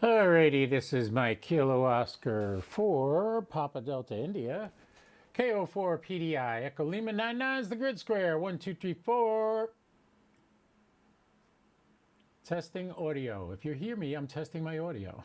Alrighty, this is my Kilo Oscar 4, Papa Delta India, KO4 PDI, Echo Lima 99 is the grid square, 1, 2, 3, 4. Testing audio. If you hear me, I'm testing my audio.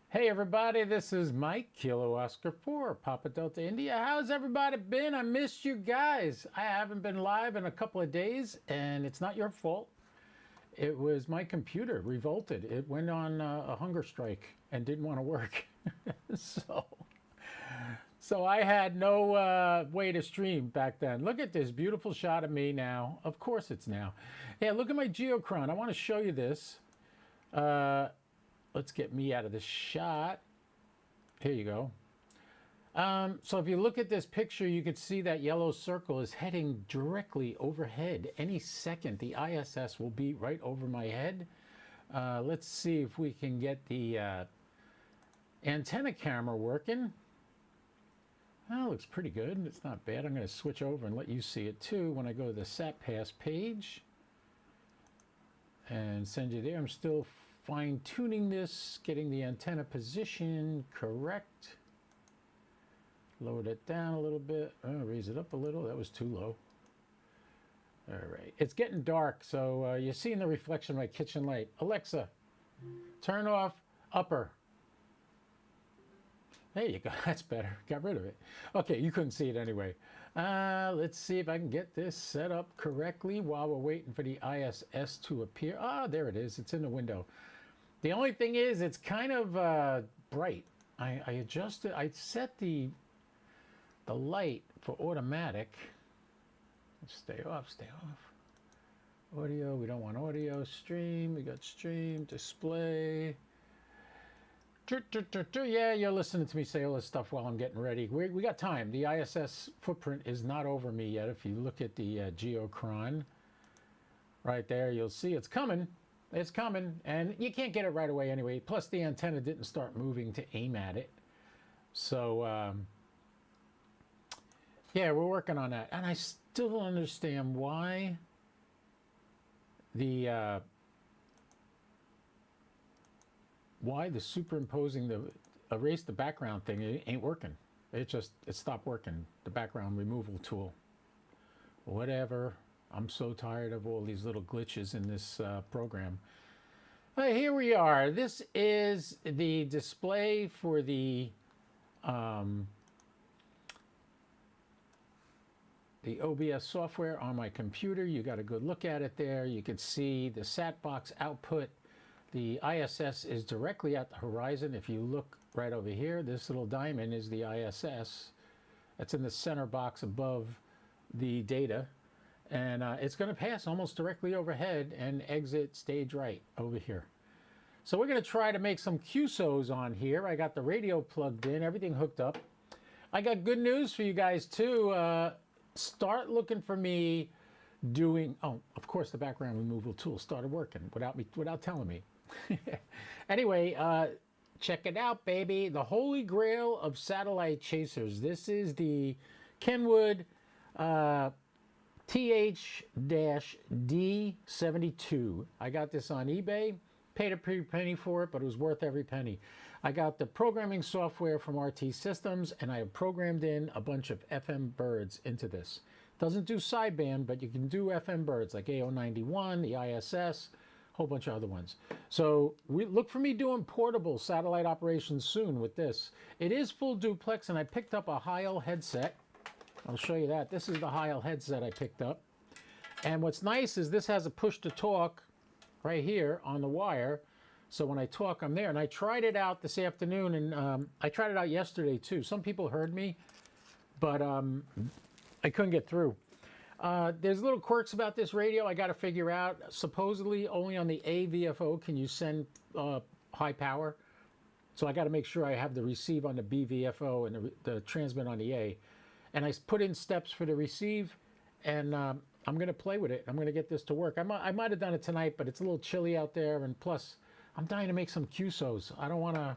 Hey everybody, this is Mike, Kilo Oscar 4, Papa Delta India. How's everybody been? I missed you guys. I haven't been live in a couple of days, and it's not your fault. It was my computer revolted. It went on a hunger strike and didn't want to work. So I had no way to stream back then. Look at this beautiful shot of me now. Of course it's now. Yeah, look at my geochron. I want to show you this. Let's get me out of the shot. Here you go. So if you look at this picture, you can see that yellow circle is heading directly overhead. Any second, the ISS will be right over my head. Let's see if we can get the antenna camera working. Well, looks pretty good. It's not bad. I'm going to switch over and let you see it too when I go to the SAT Pass page and send you there. I'm still fine-tuning this, getting the antenna position correct. Lower it down a little bit. Raise it up a little. That was too low. All right. It's getting dark, so you're seeing the reflection of my kitchen light. Alexa, turn off upper. There you go. That's better. Got rid of it. Okay, you couldn't see it anyway. Let's see if I can get this set up correctly while we're waiting for the ISS to appear. Ah, there it is. It's in the window. The only thing is, it's kind of bright. I adjusted. I set the light for automatic. Stay off. Stay off. Audio. We don't want audio. Stream. We got stream. Display. Yeah, you're listening to me say all this stuff while I'm getting ready. We got time. The ISS footprint is not over me yet. If you look at the geochron right there, you'll see it's coming. It's coming, and you can't get it right away anyway. Plus, the antenna didn't start moving to aim at it. So, yeah, we're working on that. And I still don't understand why the superimposing the erase the background thing, it ain't working. It stopped working, the background removal tool. Whatever. I'm so tired of all these little glitches in this program. Here we are. This is the display for the OBS software on my computer. You got a good look at it there. You can see the SAT box output. The ISS is directly at the horizon. If you look right over here, this little diamond is the ISS. That's in the center box above the data. And it's going to pass almost directly overhead and exit stage right over here. So we're going to try to make some QSOs on here. I got the radio plugged in, everything hooked up. I got good news for you guys too. Start looking for me doing, oh, of course the background removal tool started working without telling me. Anyway, check it out, baby. The holy grail of satellite chasers. This is the Kenwood TH-D72. I got this on eBay. Paid a pretty penny for it, but it was worth every penny. I got the programming software from RT Systems, and I have programmed in a bunch of FM birds into this. Doesn't do sideband, but you can do FM birds like AO91, the ISS, a whole bunch of other ones. So look for me doing portable satellite operations soon with this. It is full duplex, and I picked up a Heil headset. I'll show you that. This is the Heil headset I picked up. And what's nice is this has a push to talk right here on the wire. So when I talk, I'm there. And I tried it out this afternoon, and I tried it out yesterday too. Some people heard me, but I couldn't get through. There's little quirks about this radio I got to figure out. Supposedly only on the AVFO can you send high power. So I got to make sure I have the receive on the BVFO and the transmit on the A. And I put in steps for the receive, and I'm going to play with it. I'm going to get this to work. I might have done it tonight, but it's a little chilly out there. And plus, I'm dying to make some QSOs. I don't want to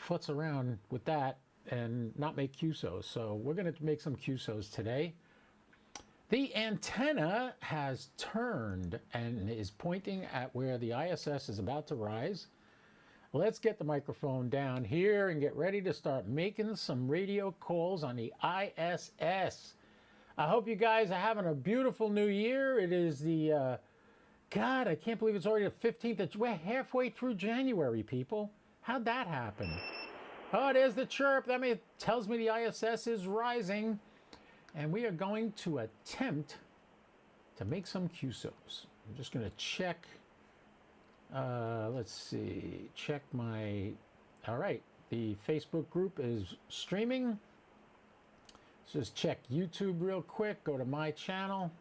futz around with that and not make QSOs. So we're going to make some QSOs today. The antenna has turned and is pointing at where the ISS is about to rise. Let's get the microphone down here and get ready to start making some radio calls on the ISS. I hope you guys are having a beautiful new year. It is the, God, I can't believe it's already the 15th. We're halfway through January, people. How'd that happen? Oh, there's the chirp. That tells me the ISS is rising. And we are going to attempt to make some QSOs. I'm just going to check. Let's see. Check my. All right. The Facebook group is streaming. Let's just check YouTube real quick. Go to my channel.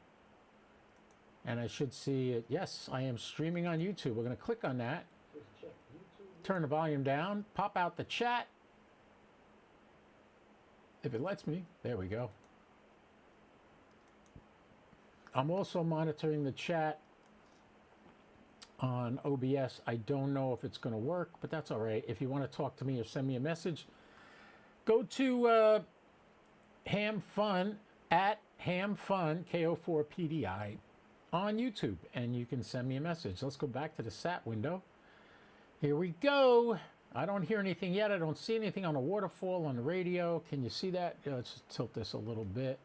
And I should see it. Yes, I am streaming on YouTube. We're going to click on that. Turn the volume down. Pop out the chat. If it lets me. There we go. I'm also monitoring the chat on OBS. I don't know if it's going to work, but that's all right. If you want to talk to me or send me a message, go to HamFun at HamFun KO4PDI on YouTube, and you can send me a message. Let's go back to the SAT window. Here we go. I don't hear anything yet. I don't see anything on the waterfall on the radio. Can you see that? Let's tilt this a little bit.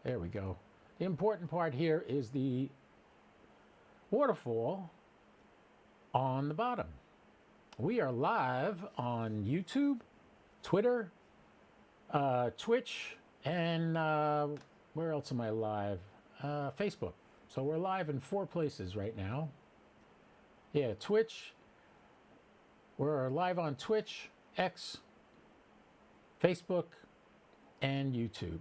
There we go. The important part here is the waterfall on the bottom. We are live on YouTube, Twitter, Twitch, and where else am I live? Facebook. So we're live in 4 places right now. Yeah, Twitch. We're live on Twitch, X, Facebook, and YouTube.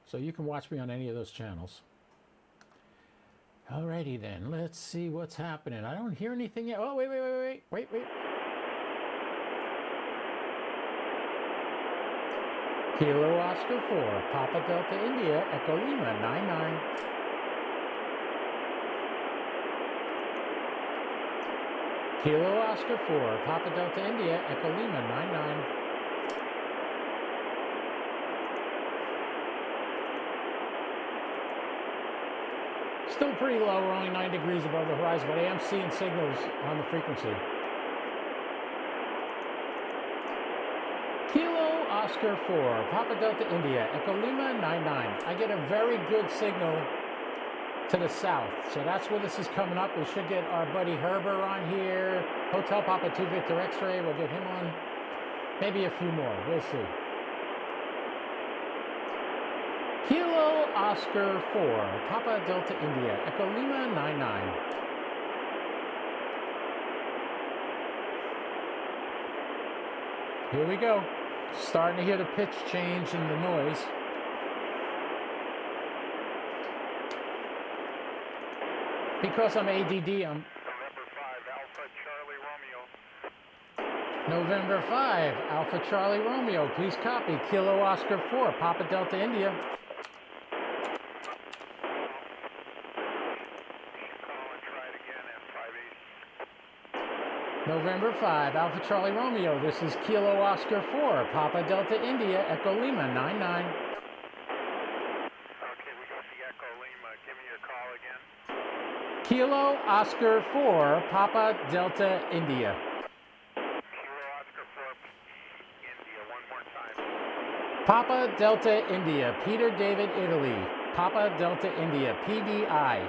So you can watch me on any of those channels. Alrighty then, let's see what's happening. I don't hear anything yet. Oh, wait. Kilo Oscar 4, Papa Delta India, Echo Lima 99. Kilo Oscar 4, Papa Delta India, Echo Lima 99. Still pretty low, we're only 9 degrees above the horizon, but I am seeing signals on the frequency. Kilo Oscar 4, Papa Delta India, Echo Lima 99. I get a very good signal to the south, so that's where this is coming up. We should get our buddy Herber on here. Hotel Papa 2 Victor X-Ray, we'll get him on. Maybe a few more, we'll see. Kilo Oscar 4, Papa Delta India, Echo Lima 99. Here we go. Starting to hear the pitch change in the noise. Because I'm ADD, I'm... November 5, Alpha Charlie Romeo. Please copy. Kilo Oscar 4, Papa Delta India. November 5, Alpha Charlie Romeo. This is Kilo Oscar 4, Papa Delta India, Echo Lima 99. Okay, we got the Echo Lima. Give me your call again. Kilo Oscar 4, Papa Delta India. Kilo Oscar 4, Papa Delta India, Peter David Italy. Papa Delta India, PDI.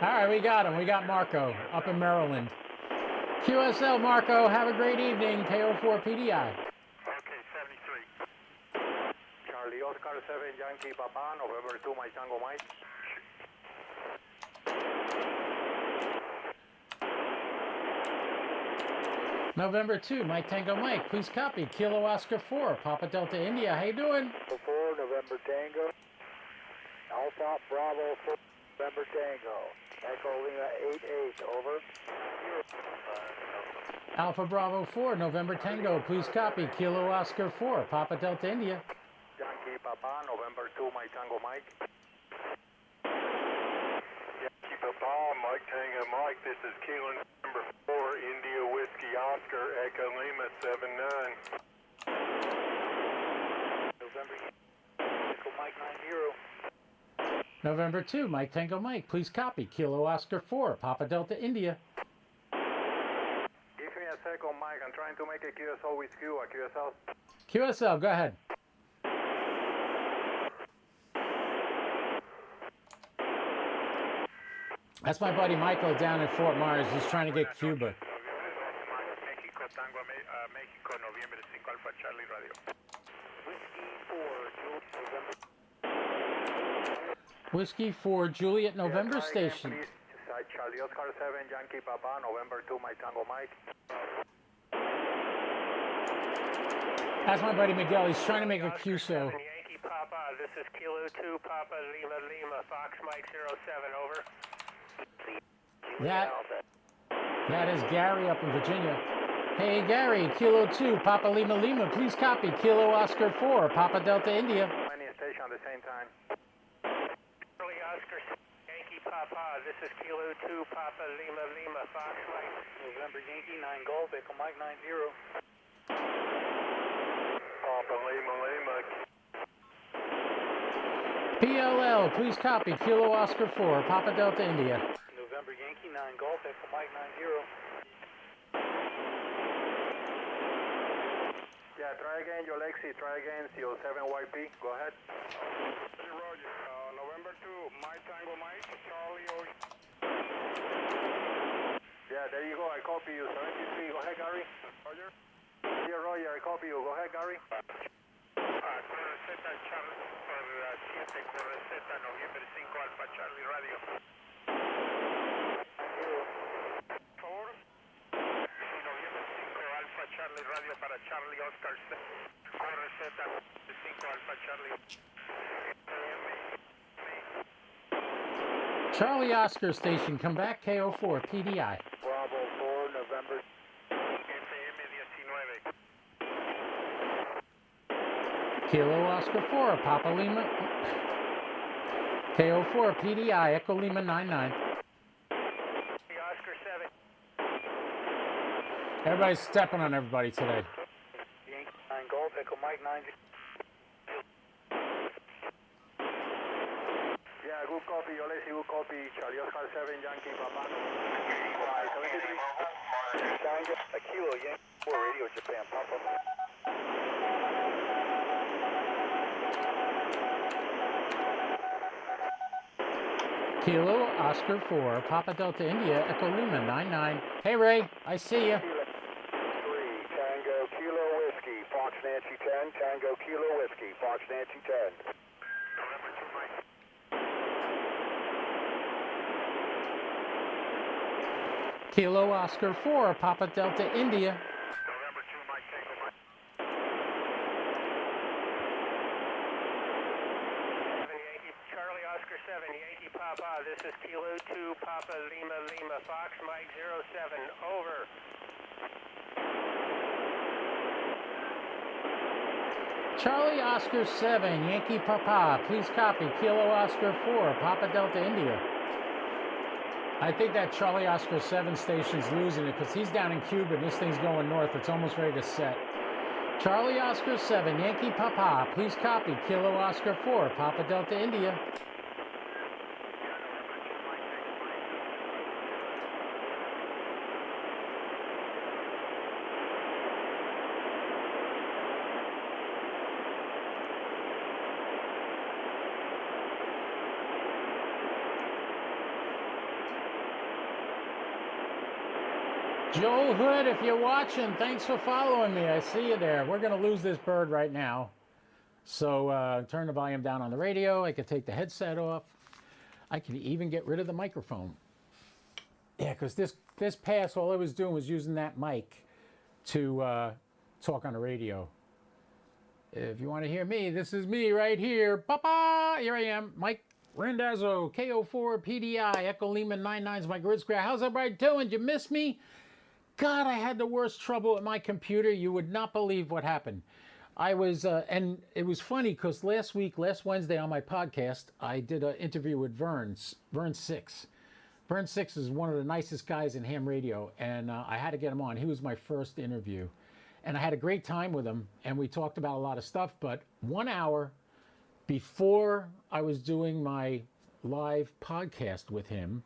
All right, we got him. We got Marco up in Maryland. QSL, Marco, have a great evening. KO4 PDI. Okay, 73. Charlie Oscar 7 Yankee Papa, November 2 Mike Tango Mike. November 2, Mike Tango Mike. Please copy. Kilo Oscar 4, Papa Delta India. How you doing? 4 November Tango. Alpha Bravo 4 November Tango. Echo Lima 88, over. Alpha Bravo 4, November Tango. Please copy. Kilo Oscar 4, Papa Delta India. Yankee Papa, November 2 Mike Tango Mike. Yankee Papa, Mike Tango Mike. This is Kilo number 4, India Whiskey Oscar, Echo Lima 79. November Echo Mike 90. November 2, Mike Tango Mike. Please copy. Kilo Oscar 4, Papa Delta India. Give me a second, Mike. I'm trying to make a QSO with you, a QSL. QSL, go ahead. That's my buddy Michael down in Fort Myers. He's trying to get Cuba. Mexico, Tango, Mexico, Noviembre 5 Alpha Charlie Radio. Whiskey 4, Juliet, November Station. Again, Charlie Oscar 7 Yankee Papa, November 2 Mike Tango Mike. That's my buddy Miguel. He's trying to make a QSO. Yankee Papa, this is Kilo 2 Papa Lima Lima, Fox Mike 07, over. That is Gary up in Virginia. Hey Gary, Kilo 2, Papa Lima Lima. Please copy. Kilo Oscar 4, Papa Delta India. Many station at the same time. Charlie Oscar, Yankee Papa, this is Kilo 2 Papa Lima Lima, Fox Mike. November Yankee 9 Golf, Echo Mike 90. Papa Lima Lima. PLL, please copy. Kilo Oscar 4, Papa Delta India. November Yankee 9 Golf, Echo Mike 90. Yeah, try again, your Lexi. Try again, CO7YP. Go ahead. Roger, November 2, Mike Tango Mike, Charlie O. Yeah, there you go. I copy you. 73. Go ahead, Gary. Roger. Yeah, Roger. I copy you. Go ahead, Gary. Correceta Charlie, por 7, Correceta, Noviembre 5 Alpha Charlie Radio. Por favor. Noviembre 5 Alpha Charlie Radio para Charlie Oscar. Correceta, 5 Alpha Charlie. Charlie Oscar Station, come back. KO4, PDI. Bravo 4, November. FM 19. Kilo Oscar 4, Papa Lima. KO4, PDI, Echo Lima 99. Oscar 7. Everybody's stepping on everybody today. Yankee 9 Golf, Echo Mike 90. Yeah, good copy. Yo, Lexi, good copy. Charlie Oscar 7, Yankee Papa. 73. Tango, a Kilo, Yankee 4, Radio Japan, Papa. Kilo Oscar 4, Papa Delta India, Echo Lima 99. Hey Ray, I see you. 3, Tango Kilo Whiskey, Fox Nancy 10, Tango Kilo Whiskey, Fox Nancy 10. November 2 Mike. Kilo Oscar 4, Papa Delta India. November 2 Mike Tango Mike. Charlie Oscar 7, Yankee Papa, this is Kilo 2 Papa Lima Lima, Fox Mike 07, over. Charlie Oscar 7, Yankee Papa, please copy. Kilo Oscar 4, Papa Delta India. I think that Charlie Oscar 7 station's losing it because he's down in Cuba and this thing's going north. It's almost ready to set. Charlie Oscar 7, Yankee Papa, please copy. Kilo Oscar 4, Papa Delta India. Joel Hood, if you're watching, thanks for following me. I see you there. We're going to lose this bird right now. So turn the volume down on the radio. I could take the headset off. I can even get rid of the microphone. Yeah, because this pass, all I was doing was using that mic to talk on the radio. If you want to hear me, this is me right here. Papa, here I am, Mike Randazzo, KO4 PDI, Echo Lima 99's my grid square. How's everybody doing? Did you miss me? God, I had the worst trouble with my computer. You would not believe what happened. I was, and it was funny because last Wednesday on my podcast, I did an interview with Vern Six. Vern Six is one of the nicest guys in ham radio, and I had to get him on. He was my first interview. And I had a great time with him, and we talked about a lot of stuff, but 1 hour before I was doing my live podcast with him,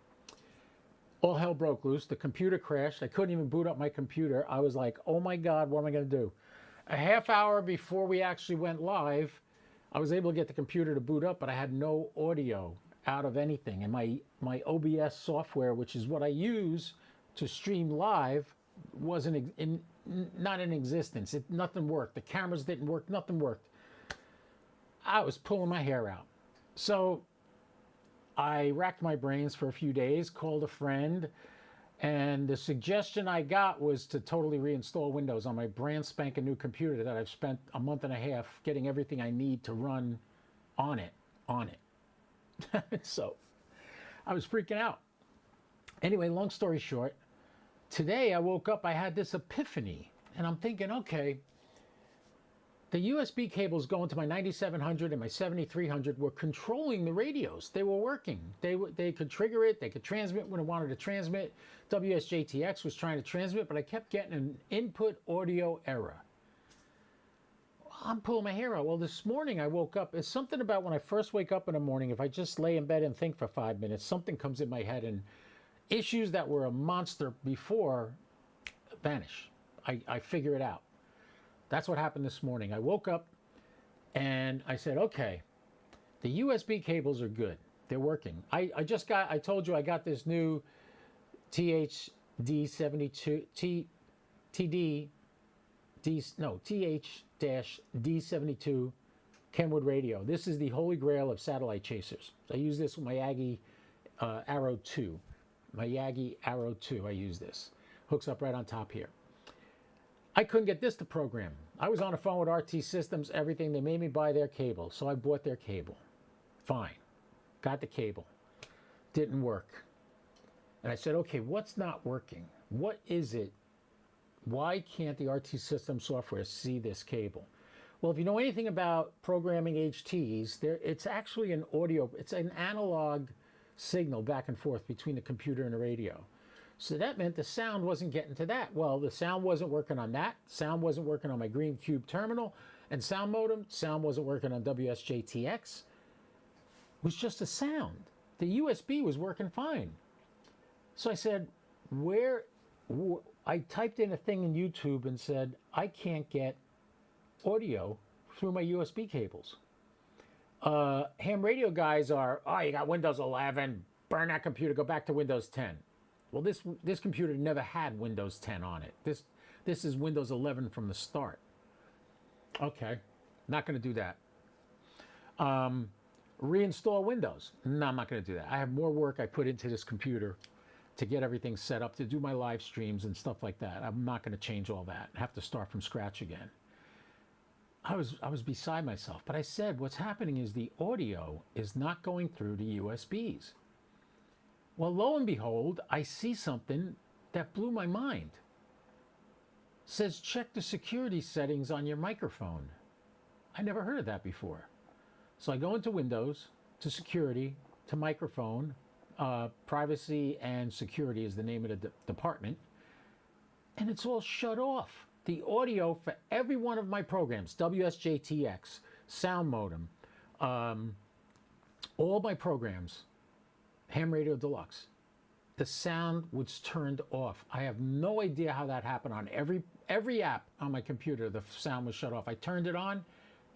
all hell broke loose. The computer crashed. I couldn't even boot up my computer. I was like, oh my God, what am I going to do? A half hour before we actually went live, I was able to get the computer to boot up, but I had no audio out of anything. And my OBS software, which is what I use to stream live, wasn't not in existence. Nothing worked. The cameras didn't work. Nothing worked. I was pulling my hair out. So I racked my brains for a few days, called a friend, and the suggestion I got was to totally reinstall Windows on my brand spanking new computer that I've spent a month and a half getting everything I need to run on it. So I was freaking out. Anyway, long story short, today I woke up, I had this epiphany, and I'm thinking, okay, the USB cables going to my 9700 and my 7300 were controlling the radios. They were working. They could trigger it. They could transmit when it wanted to transmit. WSJTX was trying to transmit, but I kept getting an input audio error. I'm pulling my hair out. Well, this morning I woke up. It's something about when I first wake up in the morning, if I just lay in bed and think for 5 minutes, something comes in my head, and issues that were a monster before vanish. I figure it out. That's what happened this morning. I woke up and I said, okay, the USB cables are good. They're working. I told you I got this new TH-D72 Kenwood radio. This is the holy grail of satellite chasers. I use this with my Yagi Arrow 2. My Yagi Arrow 2, I use this. Hooks up right on top here. I couldn't get this to program. I was on the phone with RT Systems, everything. They made me buy their cable, so I bought their cable. Fine. Got the cable. Didn't work. And I said, okay, what's not working? What is it? Why can't the RT Systems software see this cable? Well, if you know anything about programming HTs, it's actually an audio, it's an analog signal back and forth between the computer and the radio. So that meant the sound wasn't getting to that. Well, the sound wasn't working on that. Sound wasn't working on my Green Cube terminal and sound modem. Sound wasn't working on WSJTX. It was just a sound. The USB was working fine. So I said, I typed in a thing in YouTube and said, I can't get audio through my USB cables. Ham radio guys are, oh, you got Windows 11, burn that computer, go back to Windows 10. Well, this computer never had Windows 10 on it. This is Windows 11 from the start. Okay, not going to do that. Reinstall Windows. No, I'm not going to do that. I have more work I put into this computer to get everything set up, to do my live streams and stuff like that. I'm not going to change all that. I have to start from scratch again. I was beside myself, but I said, what's happening is the audio is not going through the USBs. Well, lo and behold, I see something that blew my mind. It says, check the security settings on your microphone. I never heard of that before. So I go into Windows, to security, to microphone, privacy and security is the name of the department, and it's all shut off. The audio for every one of my programs, WSJTX, Sound Modem, all my programs, Ham Radio Deluxe, the sound was turned off. I have no idea how that happened. On every app on my computer, the sound was shut off. I turned it on,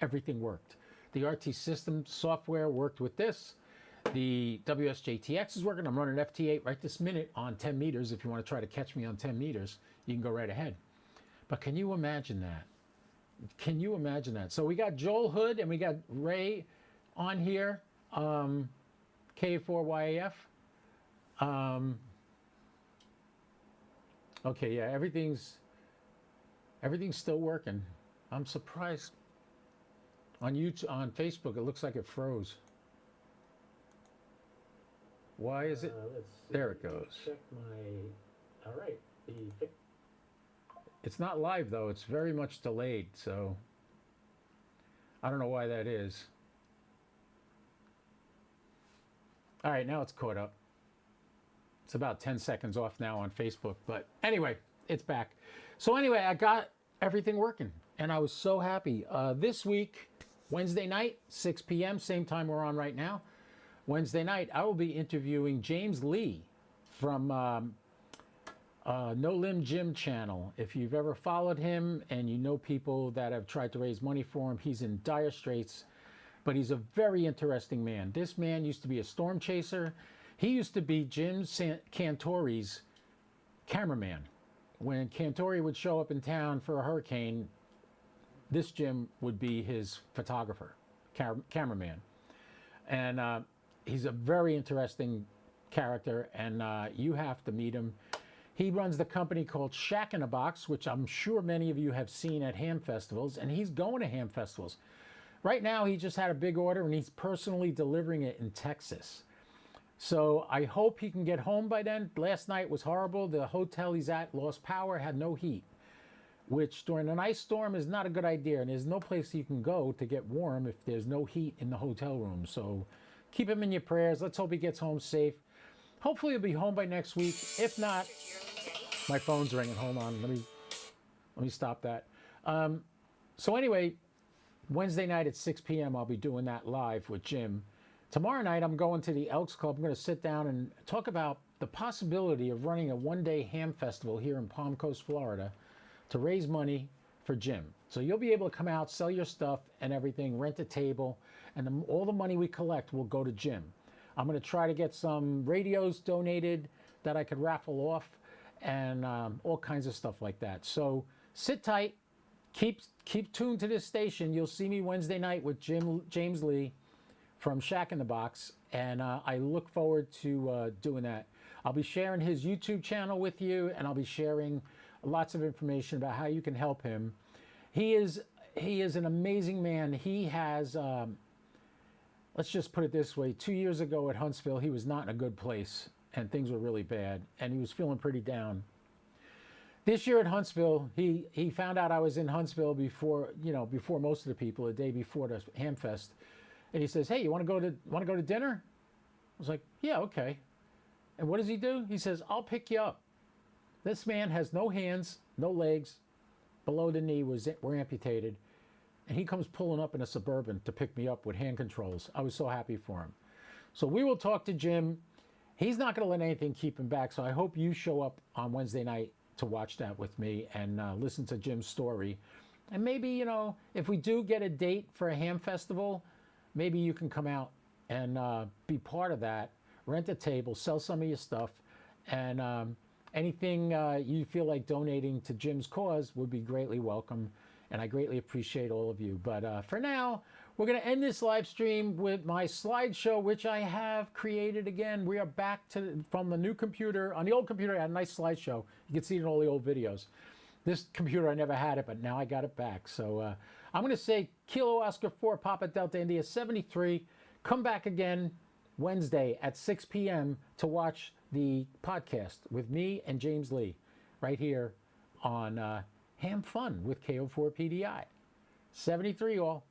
everything worked. The RT System software worked with this. The WSJTX is working. I'm running FT8 right this minute on 10 meters. If you want to try to catch me on 10 meters, you can go right ahead. But can you imagine that? Can you imagine that? So we got Joel Hood and we got Ray on here, K4YAF. Okay, yeah, everything's still working. I'm surprised. On YouTube, on Facebook, it looks like it froze. Why is it? Let's see. There it goes. Check my. All right. It's not live though. It's very much delayed. So I don't know why that is. All right, now it's caught up. It's about 10 seconds off now on Facebook. But anyway, it's back. So anyway, I got everything working and I was so happy. This week, Wednesday night, 6 p.m., same time we're on right now. Wednesday night, I will be interviewing James Lee from No Limb Gym channel. If you've ever followed him and you know people that have tried to raise money for him, he's in dire straits, but he's a very interesting man. This man used to be a storm chaser. He used to be Jim Cantori's cameraman. When Cantori would show up in town for a hurricane, this Jim would be his photographer, cameraman. And he's a very interesting character, and you have to meet him. He runs the company called Shack in a Box, which I'm sure many of you have seen at ham festivals, and he's going to ham festivals. Right now, he just had a big order, and he's personally delivering it in Texas. So I hope he can get home by then. Last night was horrible. The hotel he's at lost power, had no heat, which during an ice storm is not a good idea, and there's no place you can go to get warm if there's no heat in the hotel room. So keep him in your prayers. Let's hope he gets home safe. Hopefully he'll be home by next week. If not, my phone's ringing. Hold on. Let me stop that. So anyway, Wednesday night at 6 p.m. I'll be doing that live with Jim. Tomorrow night I'm going to the Elks Club. I'm going to sit down and talk about the possibility of running a one-day ham festival here in Palm Coast, Florida, to raise money for Jim. So you'll be able to come out, sell your stuff and everything, rent a table, and all the money we collect will go to Jim. I'm going to try to get some radios donated that I could raffle off and all kinds of stuff like that. So sit tight, keep tuned to this station. You'll see me Wednesday night with James Lee from Shack in the Box, and I look forward to doing that. I'll be sharing his YouTube channel with you, and I'll be sharing lots of information about how you can help him. He is an amazing man. He has, let's just put it this way, 2 years ago at Huntsville, he was not in a good place, and things were really bad, and he was feeling pretty down. This year at Huntsville, he found out I was in Huntsville before most of the people, a day before the Hamfest, and he says, "Hey, you want to go to dinner?" I was like, "Yeah, okay." And what does he do? He says, "I'll pick you up." This man has no hands, no legs, below the knee were amputated, and he comes pulling up in a Suburban to pick me up with hand controls. I was so happy for him. So we will talk to Jim. He's not going to let anything keep him back, so I hope you show up on Wednesday night to watch that with me and listen to Jim's story. And maybe, if we do get a date for a ham festival, maybe you can come out and be part of that, rent a table, sell some of your stuff, and anything you feel like donating to Jim's cause would be greatly welcome, and I greatly appreciate all of you. But for now, we're going to end this live stream with my slideshow, which I have created again. We are back from the new computer. On the old computer, I had a nice slideshow. You can see it in all the old videos. This computer, I never had it, but now I got it back. So I'm going to say Kilo Oscar 4, Papa Delta India 73. Come back again Wednesday at 6 p.m. to watch the podcast with me and James Lee right here on Ham Fun with KO4PDI. 73 all.